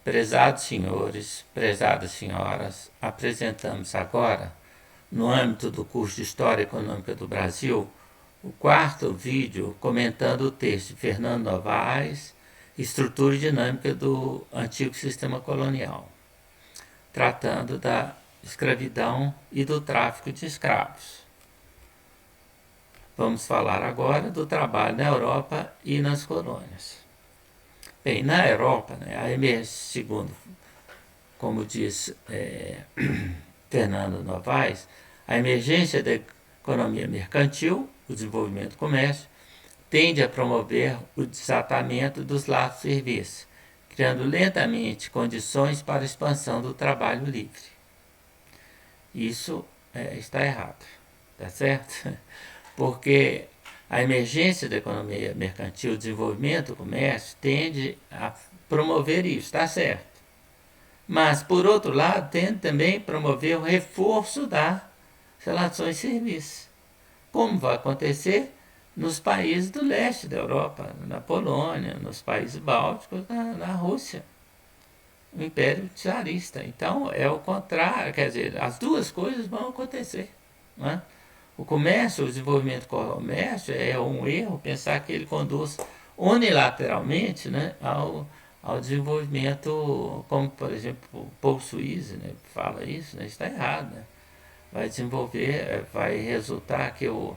Prezados senhores, prezadas senhoras, apresentamos agora, no âmbito do curso de História Econômica do Brasil, o quarto vídeo comentando o texto de Fernando Novaes, Estrutura e Dinâmica do Antigo Sistema Colonial, tratando da escravidão e do tráfico de escravos. Vamos falar agora do trabalho na Europa e nas colônias. Bem, na Europa, segundo, como diz Fernando Novaes, a emergência da economia mercantil, o desenvolvimento do comércio, tende a promover o desatamento dos laços de serviço, criando lentamente condições para a expansão do trabalho livre. Isso está errado, tá certo? Porque a emergência da economia mercantil, o desenvolvimento do comércio, tende a promover isso, está certo. Mas, por outro lado, tende também a promover o reforço das relações de serviço, como vai acontecer nos países do leste da Europa, na Polônia, nos países bálticos, na Rússia, no Império Czarista. Então, é o contrário, quer dizer, as duas coisas vão acontecer, não é? O comércio, o desenvolvimento do comércio é um erro pensar que ele conduz unilateralmente, né, ao desenvolvimento, como por exemplo Paul Suisse, né, fala isso, né, está errado. Né? Vai desenvolver, vai resultar que o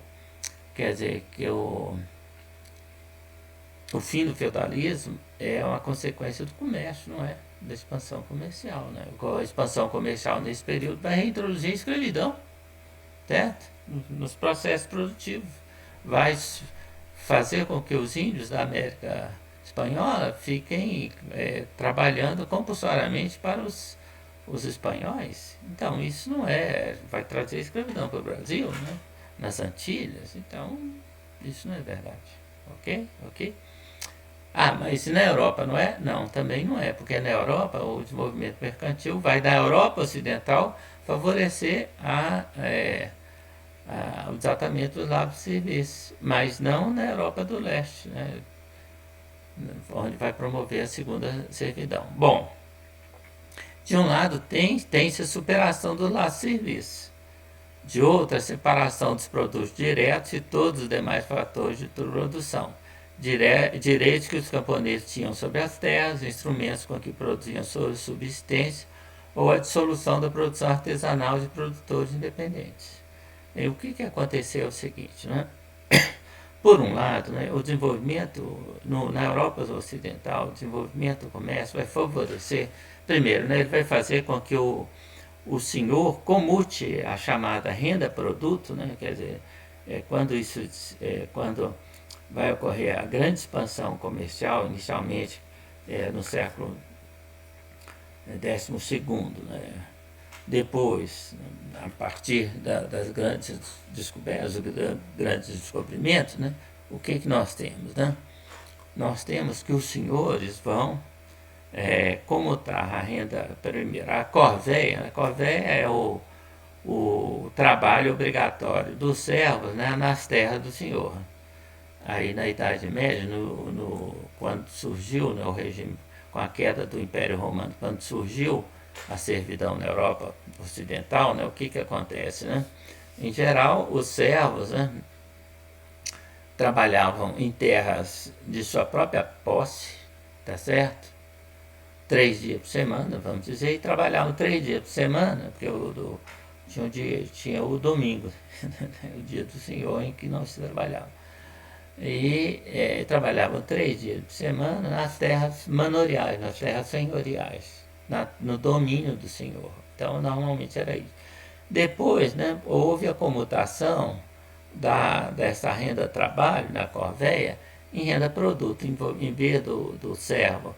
fim do feudalismo é uma consequência do comércio, não é? Da expansão comercial. Né? A expansão comercial nesse período vai reintroduzir a escravidão, certo? Nos processos produtivos. Vai fazer com que os índios da América Espanhola fiquem trabalhando compulsoriamente para os espanhóis. Então, isso não vai trazer escravidão para o Brasil, né? Nas Antilhas. Então, isso não é verdade. Ok? Mas na Europa não é? Não, também não é, porque na Europa o desenvolvimento mercantil vai da Europa Ocidental favorecer o desatamento dos lábios de serviço, mas não na Europa do Leste, né, onde vai promover a segunda servidão. Bom, de um lado tem-se a superação do laço de serviço, de outro a separação dos produtos diretos e todos os demais fatores de produção, direitos que os camponeses tinham sobre as terras, instrumentos com que produziam sua subsistência, ou a dissolução da produção artesanal de produtores independentes. E o que aconteceu é o seguinte, né? Por um lado, né, o desenvolvimento na Europa Ocidental, o desenvolvimento do comércio vai favorecer, primeiro, né, ele vai fazer com que o senhor comute a chamada renda-produto, né, quer dizer, quando vai ocorrer a grande expansão comercial, inicialmente no século XII, né, depois, a partir das grandes descobertas, dos grandes descobrimentos, né, o que nós temos? Né? Nós temos que os senhores vão comutar a renda primeira. A corvéia é o trabalho obrigatório dos servos, né, nas terras do senhor. Aí na Idade Média, quando surgiu, né, o regime, com a queda do Império Romano, quando surgiu a servidão na Europa Ocidental, né, o que acontece? Né? Em geral, os servos, né, trabalhavam em terras de sua própria posse, tá certo? 3 dias por semana, vamos dizer, e trabalhavam 3 dias por semana, porque tinha o domingo, o dia do Senhor em que não se trabalhava. E trabalhavam 3 dias por semana nas terras manoriais, nas terras senhoriais, no domínio do senhor. Então, normalmente era isso. Depois, né, houve a comutação dessa renda-trabalho na corvéia em renda-produto. Em vez do servo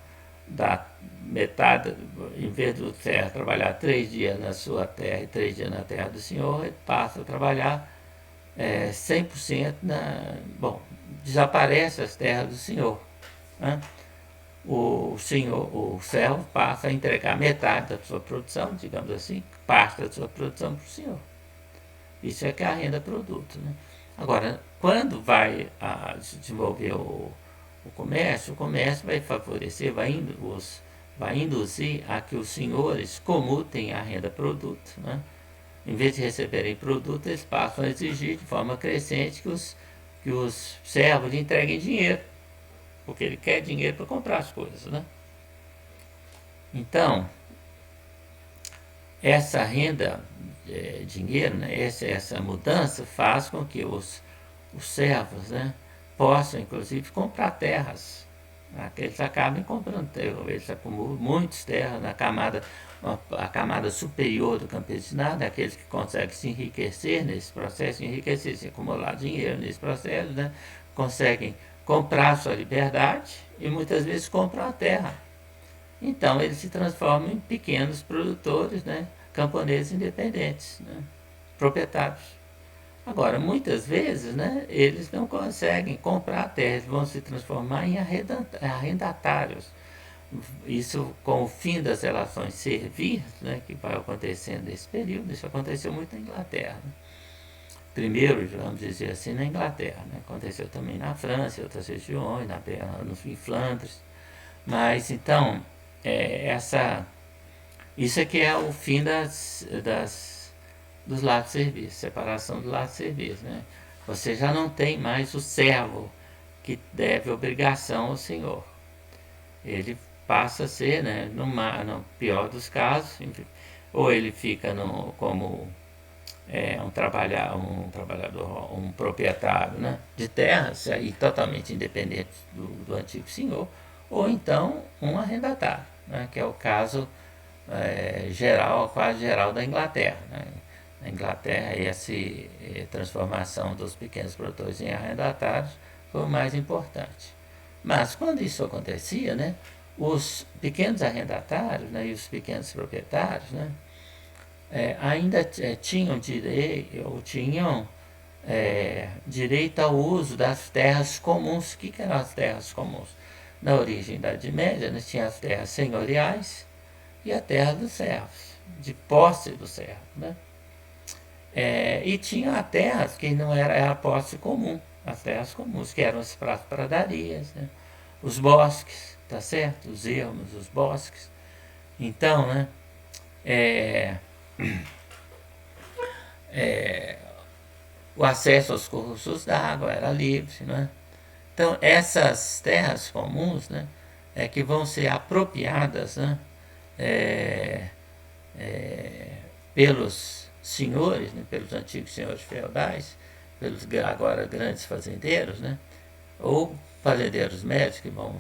em vez do servo trabalhar 3 dias na sua terra e 3 dias na terra do senhor, ele passa a trabalhar 100% desaparece as terras do senhor. Né? O servo passa a entregar metade da sua produção, digamos assim, parte da sua produção para o senhor. Isso é que é a renda-produto. Né? Agora, quando vai desenvolver o comércio vai favorecer, vai induzir a que os senhores comutem a renda-produto, né? Em vez de receberem produto, eles passam a exigir de forma crescente que os servos entreguem dinheiro, porque ele quer dinheiro para comprar as coisas, né? Então, essa renda, dinheiro, né, essa mudança faz com que os servos, né, possam, inclusive, comprar terras. Né, que eles acabem comprando terras, eles acumulam muitas terras na camada, a camada superior do campesinado, aqueles que conseguem se enriquecer nesse processo, enriquecer, se acumular dinheiro nesse processo, né, conseguem comprar sua liberdade e muitas vezes compram a terra. Então eles se transformam em pequenos produtores, né, camponeses independentes, né, proprietários. Agora, muitas vezes, né, eles não conseguem comprar a terra, eles vão se transformar em arrendatários. Isso com o fim das relações servir, né, que vai acontecendo nesse período, isso aconteceu muito na Inglaterra. Né? Primeiro, vamos dizer assim, na Inglaterra. Né? Aconteceu também na França, em outras regiões, em Flandres. Mas, então, isso aqui é o fim dos lados de serviço, separação do lado de serviço. Né? Você já não tem mais o servo que deve obrigação ao senhor. Ele passa a ser, né, no pior dos casos, ou ele fica como um trabalhador, um proprietário, né, de terras, aí totalmente independente do antigo senhor, ou então um arrendatário, né, que é o caso geral, quase geral da Inglaterra. Né. Na Inglaterra, essa transformação dos pequenos produtores em arrendatários foi o mais importante. Mas quando isso acontecia, né, os pequenos arrendatários, né, e os pequenos proprietários, né, ainda tinham direito ao uso das terras comuns. O que eram as terras comuns? Na origem da Idade Média, né, tinha as terras senhoriais e a terra dos servos, de posse do servo. Né? E tinha terras que não era a posse comum, as terras comuns, que eram as pradarias, né? Os bosques, tá certo? Os ermos, os bosques. Então, né, o acesso aos cursos d'água era livre. Né? Então, essas terras comuns, né, que vão ser apropriadas, né, pelos senhores, né, pelos antigos senhores feudais, pelos agora grandes fazendeiros, né, ou fazendeiros médios que vão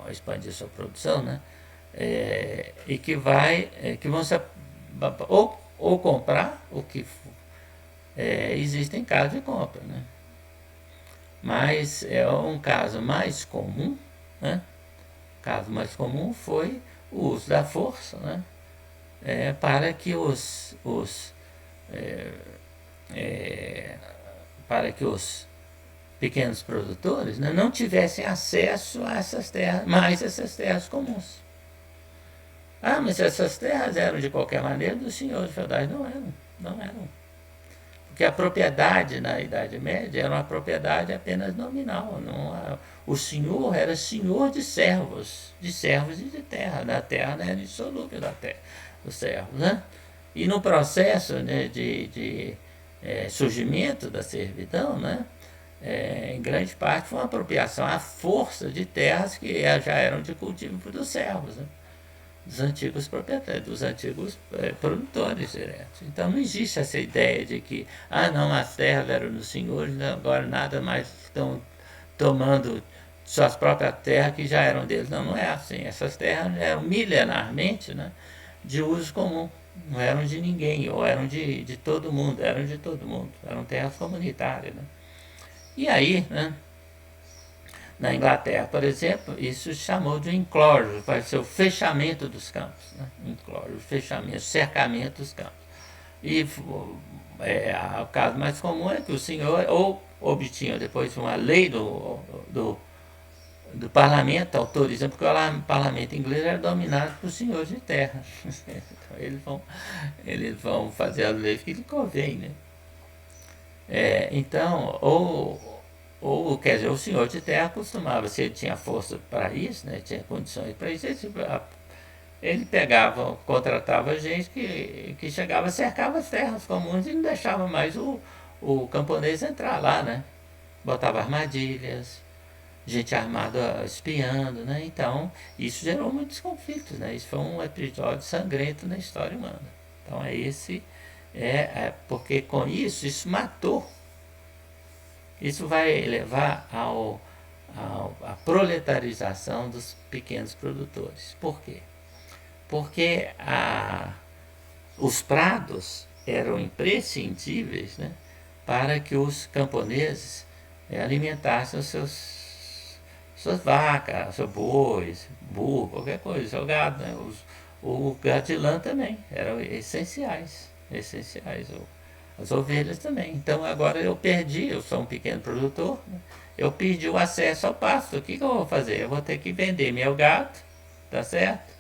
expandir sua produção, né, e que vão se, ou comprar o que existem casos de compra. Né. Mas um caso mais comum, né, caso mais comum foi o uso da força, né, para que os pequenos produtores, né, não tivessem acesso a essas terras comuns. Ah, mas essas terras eram de qualquer maneira dos senhores feudais. Não eram. Porque a propriedade na Idade Média era uma propriedade apenas nominal. O senhor era senhor de servos e de terra. Da terra não era indissolúvel da terra, dos servos. Né? E no processo, né, de surgimento da servidão, né, em grande parte foi uma apropriação à força de terras que já eram de cultivo dos servos. Né? Dos antigos proprietários, dos antigos produtores diretos. Então não existe essa ideia de que, não, as terras eram dos senhores, agora nada mais estão tomando suas próprias terras que já eram deles. Não é assim. Essas terras eram milenarmente, né, de uso comum. Não eram de ninguém, ou eram de todo mundo, eram terras comunitárias. Né? E aí, né, na Inglaterra, por exemplo, isso se chamou de enclosure, vai ser o fechamento dos campos. Né? Enclosure, o fechamento, o cercamento dos campos. E o caso mais comum é que o senhor ou obtinha depois uma lei do parlamento autorizando, porque o parlamento inglês era dominado por senhores de terra. Então, eles vão fazer as leis que lhe convém. Né? Então, ou Ou, quer dizer, o senhor de terra costumava, se ele tinha força para isso, né, tinha condições para isso, ele pegava, contratava gente que chegava, cercava as terras comuns e não deixava mais o camponês entrar lá, né? Botava armadilhas, gente armada espiando, né? Então, isso gerou muitos conflitos, né? Isso foi um episódio sangrento na história humana. Então, porque com isso matou. Isso vai levar à proletarização dos pequenos produtores. Por quê? Porque os prados eram imprescindíveis, né, para que os camponeses alimentassem suas vacas, seus bois, burro, qualquer coisa, seu gado. Né, o gado de lã também eram essenciais. As ovelhas também. Então agora eu sou um pequeno produtor, né, eu perdi o acesso ao pasto. O que eu vou fazer? Eu vou ter que vender meu gado, tá certo?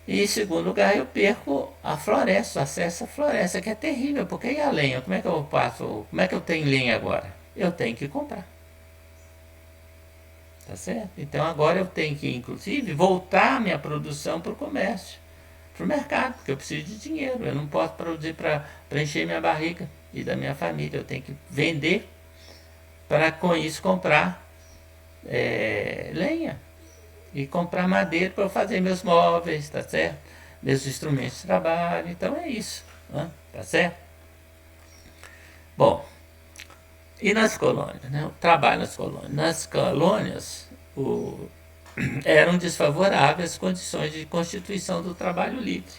E em segundo lugar, eu perco a floresta, o acesso à floresta, que é terrível, porque e a lenha? Como é que eu passo? Como é que eu tenho lenha agora? Eu tenho que comprar. Tá certo? Então agora eu tenho que, inclusive, voltar a minha produção para o comércio, para o mercado, porque eu preciso de dinheiro. Eu não posso produzir para encher minha barriga e da minha família. Eu tenho que vender para com isso comprar lenha e comprar madeira para eu fazer meus móveis, tá certo? Meus instrumentos de trabalho. Então é isso, né? Tá certo? Bom, e nas colônias, né? O trabalho nas colônias. Nas colônias, eram desfavoráveis as condições de constituição do trabalho livre,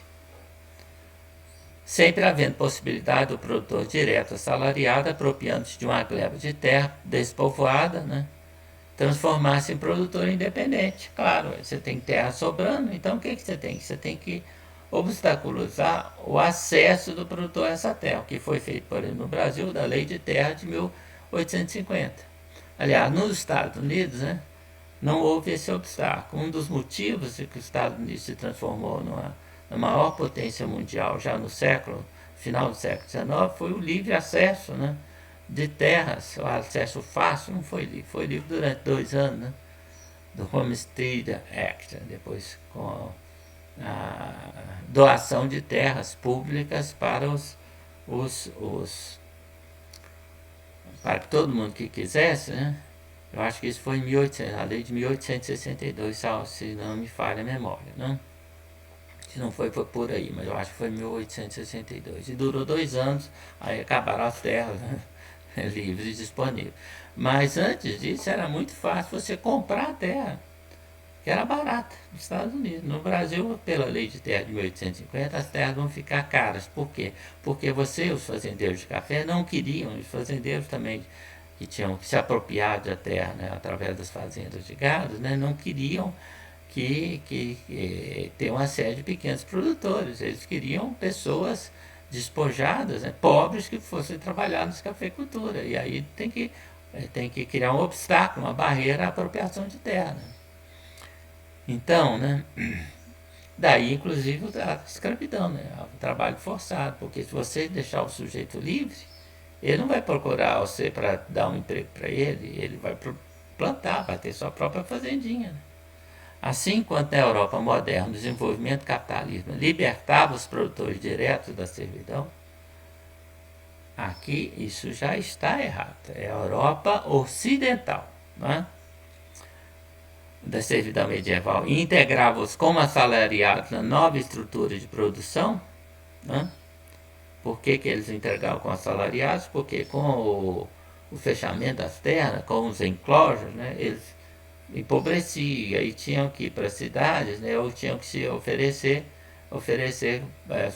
sempre havendo possibilidade do produtor direto assalariado, apropriando-se de uma gleba de terra despovoada, né, transformar-se em produtor independente. Claro, você tem terra sobrando, então o que você tem? Você tem que obstaculizar o acesso do produtor a essa terra, o que foi feito, por exemplo, no Brasil, da Lei de Terra de 1850. Aliás, nos Estados Unidos, né, não houve esse obstáculo. Um dos motivos de que os Estados Unidos se transformou na maior potência mundial já no final do século XIX, foi o livre acesso, né, de terras. O acesso fácil não foi livre, foi livre durante 2 anos, né, do Homestead Act, depois com a doação de terras públicas para para todo mundo que quisesse, né? Eu acho que isso foi em 1800, a lei de 1862, se não me falha a memória, né? Se não foi por aí, mas eu acho que foi em 1862. E durou 2 anos, aí acabaram as terras, né, livres e disponíveis. Mas antes disso era muito fácil você comprar a terra, que era barata, nos Estados Unidos. No Brasil, pela lei de terra de 1850, as terras vão ficar caras. Por quê? Porque os fazendeiros de café, não queriam, os fazendeiros também que tinham que se apropriar da terra, né, através das fazendas de gado, né, não queriam ter uma série de pequenos produtores. Eles queriam pessoas despojadas, né, pobres, que fossem trabalhar na cafeicultura. E aí tem que criar um obstáculo, uma barreira à apropriação de terra. Né? Então, né, daí inclusive a escravidão, né, o trabalho forçado, porque se você deixar o sujeito livre, ele não vai procurar você para dar um emprego para ele vai plantar, vai ter sua própria fazendinha. Né? Assim, enquanto na Europa moderna o desenvolvimento do capitalismo libertava os produtores diretos da servidão, aqui isso já está errado. É a Europa ocidental, né, da servidão medieval, e integrava-os como assalariados na nova estrutura de produção. Né? Por que eles integravam com assalariados? Porque com o fechamento das terras, com os enclosures, né, eles empobreciam e tinham que ir para as cidades, né, ou tinham que se oferecer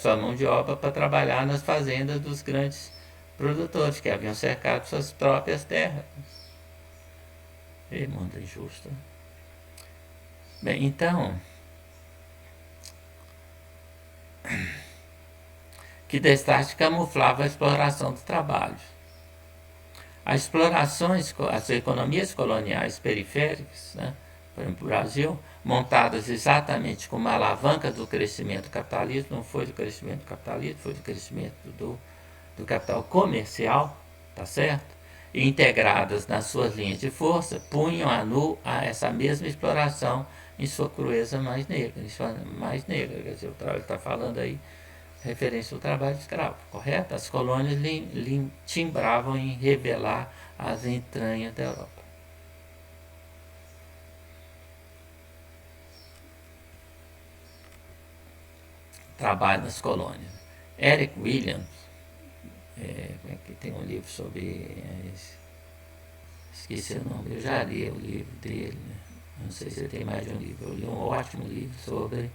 sua mão de obra para trabalhar nas fazendas dos grandes produtores que haviam cercado suas próprias terras. E mundo injusto. Bem, então, que destaque camuflava a exploração dos trabalhos. As economias coloniais periféricas, né, por exemplo, o Brasil, montadas exatamente como alavanca do crescimento do capitalismo, não foi do crescimento do capitalismo, foi do crescimento do capital comercial, tá certo? integradas nas suas linhas de força, punham a nu a essa mesma exploração em sua crueza mais negra. Quer dizer, ele está falando aí referência ao trabalho escravo, correto? As colônias timbravam em revelar as entranhas da Europa. Trabalho nas colônias. Eric Williams, que tem um livro sobre... esqueci o nome, eu já li o livro dele, né? Não sei se ele tem mais de um livro. Eu li um ótimo livro sobre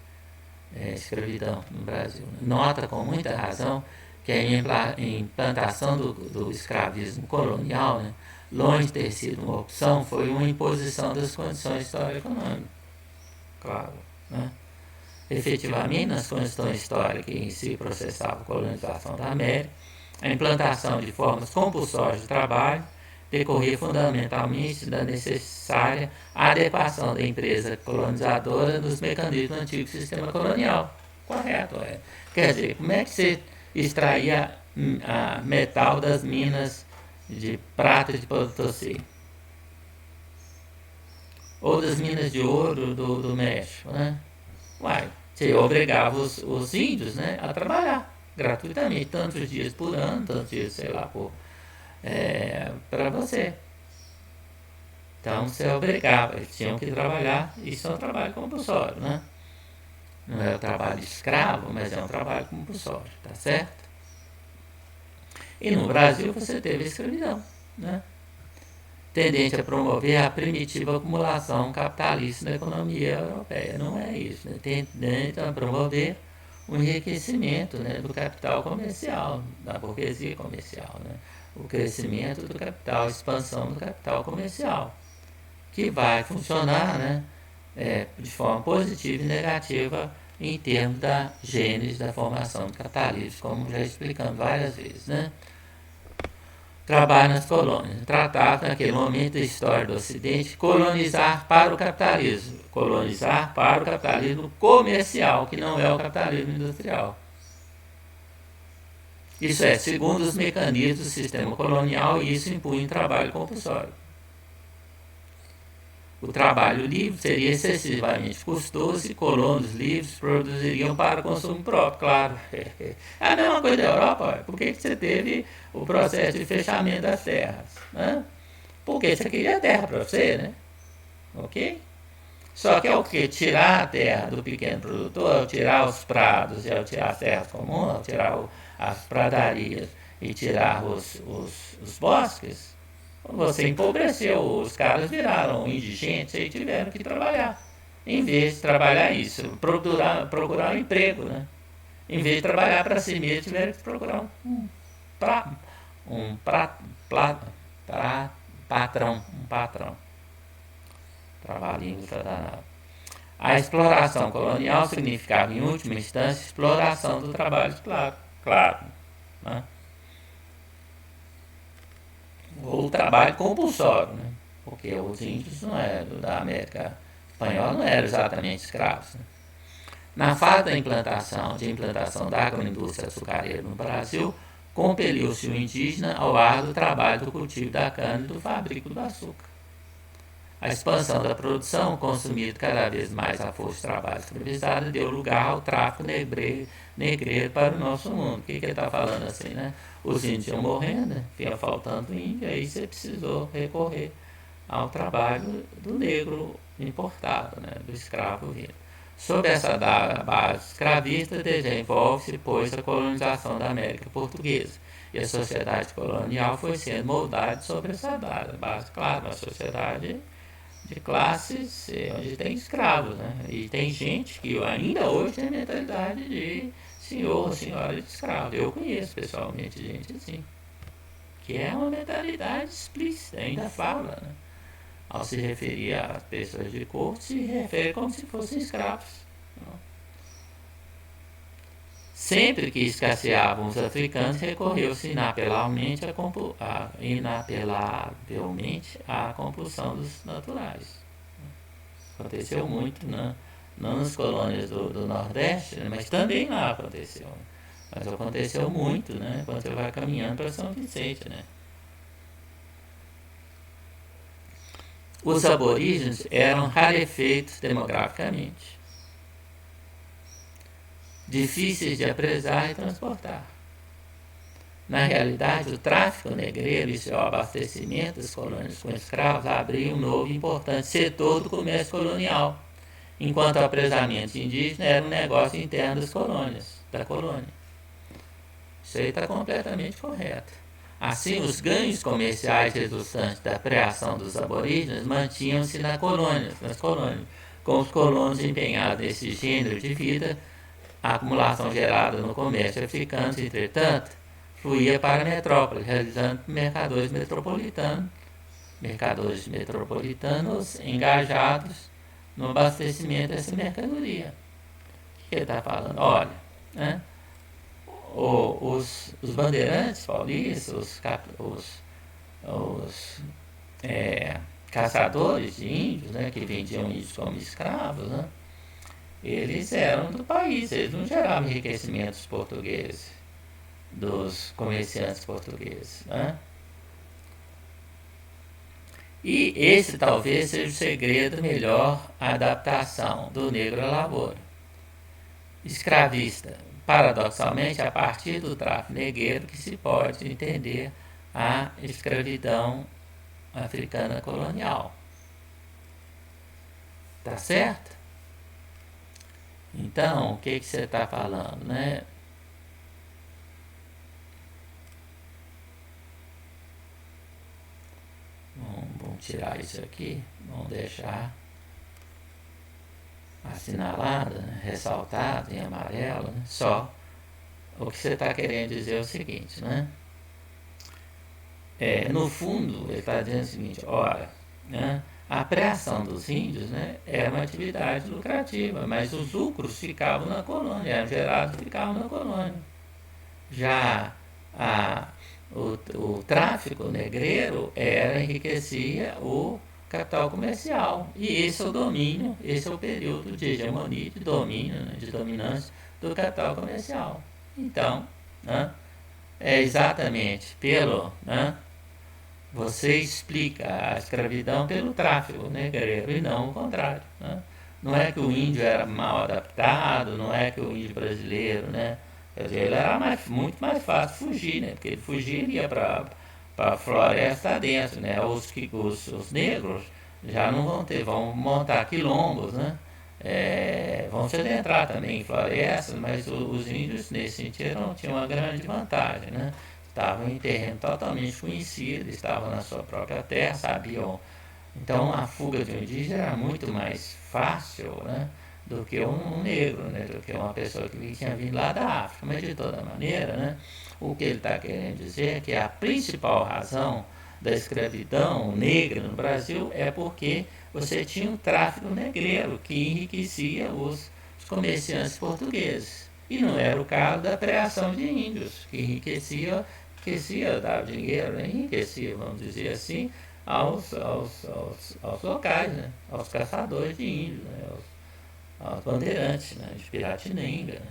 escravidão no Brasil. Nota com muita razão que a implantação do escravismo colonial, né, longe de ter sido uma opção, foi uma imposição das condições histórico-econômicas. Claro, né? Efetivamente, nas condições históricas que em si processavam a colonização da América, a implantação de formas compulsórias de trabalho decorria fundamentalmente da necessária adequação da empresa colonizadora dos mecanismos do antigo sistema colonial. Correto, Quer dizer, como é que você extraía a metal das minas de prata de Potosí? Ou das minas de ouro do México, né? Você obrigava os índios, né, a trabalhar gratuitamente, tantos dias por ano, tantos dias, sei lá, para você. Então você obrigava, eles tinham que trabalhar, isso é um trabalho compulsório, né? Não é um trabalho escravo, mas é um trabalho compulsório, tá certo? E no Brasil você teve a escravidão, né? Tendente a promover a primitiva acumulação capitalista da economia europeia. Não é isso, né? Tendente a promover o enriquecimento, né, do capital comercial, da burguesia comercial, né? O crescimento do capital, a expansão do capital comercial, que vai funcionar, né, de forma positiva e negativa em termos da gênese da formação do capitalismo, como já explicamos várias vezes, né? Trabalho nas colônias. Tratava, naquele momento da história do Ocidente, colonizar para o capitalismo. Colonizar para o capitalismo comercial, que não é o capitalismo industrial. Isso é, segundo os mecanismos do sistema colonial, e isso impunha um trabalho compulsório. O trabalho livre seria excessivamente custoso e colonos livres produziriam para o consumo próprio, claro. A mesma coisa da Europa, por que você teve o processo de fechamento das terras? Né? Porque você queria terra para você, né? Ok? Só que é o que? Tirar a terra do pequeno produtor, ao tirar os prados e ao tirar as terras comuns, ao tirar as pradarias e tirar os bosques, você empobreceu, os caras viraram indigentes e tiveram que trabalhar. Em vez de trabalhar isso, procurar um emprego, né? Em vez de trabalhar para si mesmo, tiveram que procurar um patrão. Trabalhinho para danado. A exploração colonial significava, em última instância, exploração do trabalho escravo. Claro. Né? Ou trabalho compulsório, né? Porque os índios não eram da América Espanhola, não eram exatamente escravos. Né? Na fase da implantação da agroindústria açucareira no Brasil, compeliu-se o indígena ao árduo trabalho do cultivo da cana e do fabrico do açúcar. A expansão da produção, consumindo cada vez mais a força de trabalho escravizada, deu lugar ao tráfico negreiro para o nosso mundo. O que ele está falando assim, né? Os índios iam morrendo, né? Fica faltando índio, aí você precisou recorrer ao trabalho do negro importado, né? Do escravo vindo. Sob essa base escravista, desenvolve-se, pois, a colonização da América Portuguesa. E a sociedade colonial foi sendo moldada sobre essa base. Claro, uma sociedade de classes onde tem escravos, né? E tem gente que ainda hoje tem mentalidade de senhor ou senhora de escravo. Eu conheço pessoalmente gente assim, que é uma mentalidade explícita, ainda fala, né? Ao se referir às pessoas de corte, se refere como se fossem escravos. Sempre que escasseavam os africanos, recorreu-se inapelavelmente à compulsão dos naturais. Aconteceu muito, né? Não nas colônias do Nordeste, né? Mas também lá aconteceu. Mas aconteceu muito, né? Quando você vai caminhando para São Vicente, né? os aborígenes eram rarefeitos demograficamente, difíceis de apresar e transportar. Na realidade, o tráfico negreiro e seu abastecimento das colônias com escravos abriu um novo e importante setor do comércio colonial, enquanto o apresamento indígena era um negócio interno das colônias, da colônia. Isso aí está completamente correto. Assim, os ganhos comerciais resultantes da preação dos aborígenes mantinham-se nas colônias, com os colonos empenhados nesse gênero de vida. A acumulação gerada no comércio africano, entretanto, fluía para a metrópole, realizando mercadores metropolitanos engajados no abastecimento dessa mercadoria. O que ele está falando? Olha, né? Os bandeirantes paulistas, os caçadores de índios, né, que vendiam índios como escravos, né, eles eram do país, eles não geravam enriquecimentos portugueses, dos comerciantes portugueses, né? E esse talvez seja o segredo melhor adaptação do negro à lavoura escravista. Paradoxalmente, a partir do tráfico negreiro que se pode entender a escravidão africana colonial. Tá certo? Então, o que você está falando, né? Vamos tirar isso aqui, vamos deixar assinalado, né? Ressaltado em amarelo, né? Só o que você está querendo dizer é o seguinte, né? No fundo, ele está dizendo o seguinte, olha, né? A preação dos índios, né, era uma atividade lucrativa, mas os lucros ficavam na colônia, eram gerados e ficavam na colônia. Já o tráfico negreiro enriquecia o capital comercial. E esse é o domínio, esse é o período de hegemonia, de domínio, né, de dominância do capital comercial. Então, né, é exatamente pelo... Né, você explica a escravidão pelo tráfico negreiro e não o contrário. Né? Não é que o índio era mal adaptado, não é que o índio brasileiro, né? Quer dizer, ele era muito mais fácil fugir, né? Porque ele fugiria para a floresta dentro, né? Os negros já não vão montar quilombos, né? Vão se adentrar também em florestas, mas os índios nesse sentido tinham uma grande vantagem, né? Estavam em terreno totalmente conhecido, estavam na sua própria terra, sabiam. Então a fuga de um indígena era muito mais fácil, né, do que um negro, né, do que uma pessoa que tinha vindo lá da África. Mas de toda maneira, né, o que ele está querendo dizer é que a principal razão da escravidão negra no Brasil é porque você tinha um tráfico negreiro que enriquecia os comerciantes portugueses. E não era o caso da preação de índios, que enriquecia, dava dinheiro, né? Enriquecia, vamos dizer assim, aos locais, né? Aos caçadores de índios, né? aos bandeirantes, né? De Piratininga. Né?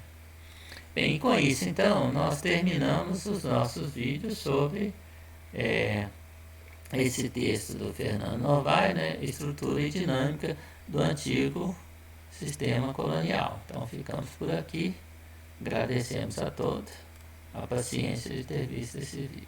Bem, com isso, então, nós terminamos os nossos vídeos sobre esse texto do Fernando Novaes, né? Estrutura e dinâmica do antigo sistema colonial. Então, ficamos por aqui. Agradecemos a todos a paciência de ter visto esse vídeo.